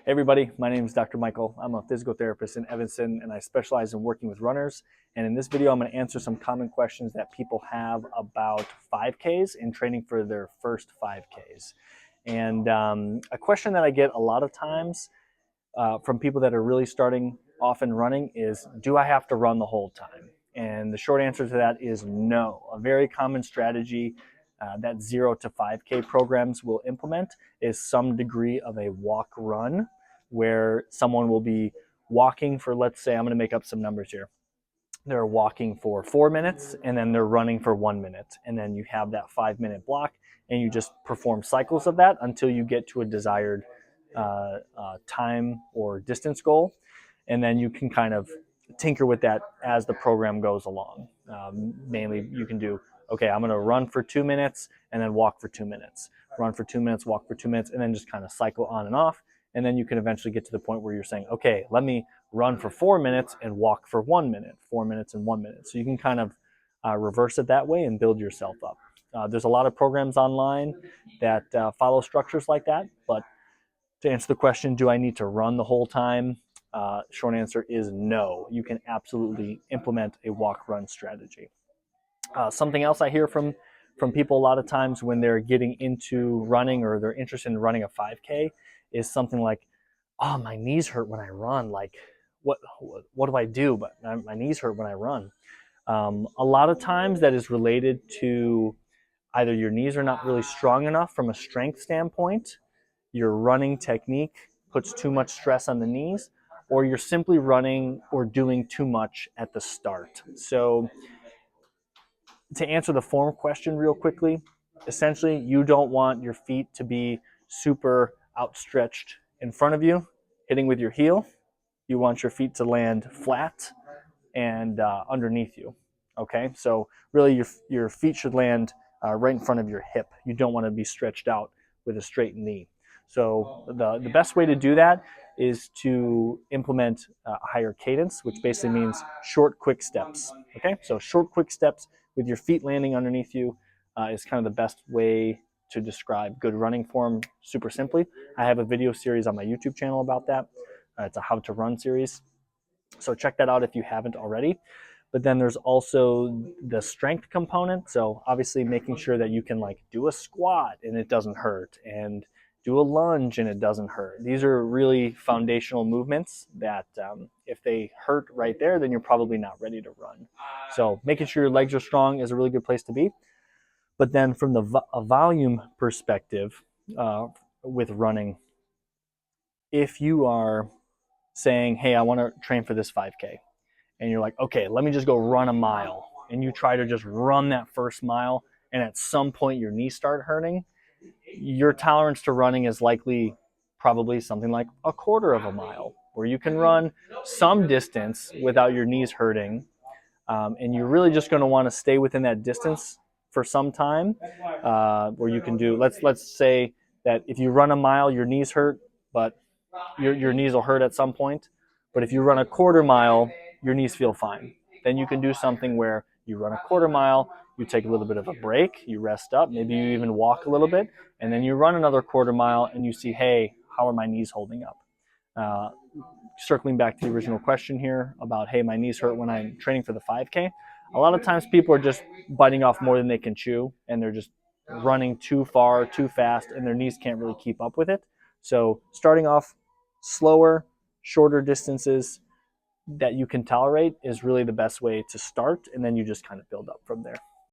Hey everybody, my name is Dr. Michael. I'm a physical therapist in Evanston and I specialize in working with runners. And in this video, I'm going to answer some common questions that people have about 5Ks and training for their first 5Ks. And a question that I get a lot of times from people that are really starting off in running is, do I have to run the whole time? And the short answer to that is no. A very common strategy that 0 to 5K programs will implement is some degree of a walk run, where someone will be walking for, let's say, I'm going to make up some numbers here. They're walking for 4 minutes and then they're running for 1 minute. And then you have that 5-minute block and you just perform cycles of that until you get to a desired time or distance goal. And then you can kind of tinker with that as the program goes along. Mainly you can do, okay, I'm going to run for 2 minutes and then walk for 2 minutes, run for 2 minutes, walk for 2 minutes, and then just kind of cycle on and off. And then you can eventually get to the point where you're saying, okay, let me run for 4 minutes and walk for 1 minute, 4 minutes and 1 minute. So you can kind of reverse it that way and build yourself up. There's a lot of programs online that follow structures like that. But to answer the question, do I need to run the whole time? Short answer is no. You can absolutely implement a walk-run strategy. Something else I hear from people a lot of times when they're getting into running or they're interested in running a 5K is something like, oh, my knees hurt when I run. Like, what do I do? But my knees hurt when I run. A lot of times that is related to either your knees are not really strong enough from a strength standpoint, your running technique puts too much stress on the knees, or you're simply running or doing too much at the start. So to answer the form question real quickly, essentially you don't want your feet to be super outstretched in front of you, hitting with your heel. You want your feet to land flat and underneath you. Okay, so really your feet should land right in front of your hip. You don't want to be stretched out with a straight knee. So the best way to do that is to implement a higher cadence, which basically means short, quick steps. Okay, so short, quick steps with your feet landing underneath you is kind of the best way to describe good running form super simply. I have a video series on my YouTube channel about that. It's a how to run series. So check that out if you haven't already. But then there's also the strength component. So obviously making sure that you can like do a squat and it doesn't hurt, and do a lunge and it doesn't hurt. These are really foundational movements that if they hurt right there, then you're probably not ready to run. So making sure your legs are strong is a really good place to be. But then from the volume perspective with running, if you are saying, hey, I want to train for this 5K, and you're like, okay, let me just go run a mile, and you try to just run that first mile, and at some point your knees start hurting, your tolerance to running is likely probably something like a quarter of a mile, where you can run some distance without your knees hurting, and you're really just going to want to stay within that distance for some time, where you can do, let's say that if you run a mile, your knees hurt, but your knees will hurt at some point. But if you run a quarter mile, your knees feel fine. Then you can do something where you run a quarter mile, you take a little bit of a break, you rest up, maybe you even walk a little bit, and then you run another quarter mile and you see, hey, how are my knees holding up? Circling back to the original question here about, hey, my knees hurt when I'm training for the 5K. A lot of times people are just biting off more than they can chew, and they're just running too far, too fast, and their knees can't really keep up with it. So starting off slower, shorter distances that you can tolerate is really the best way to start, and then you just kind of build up from there.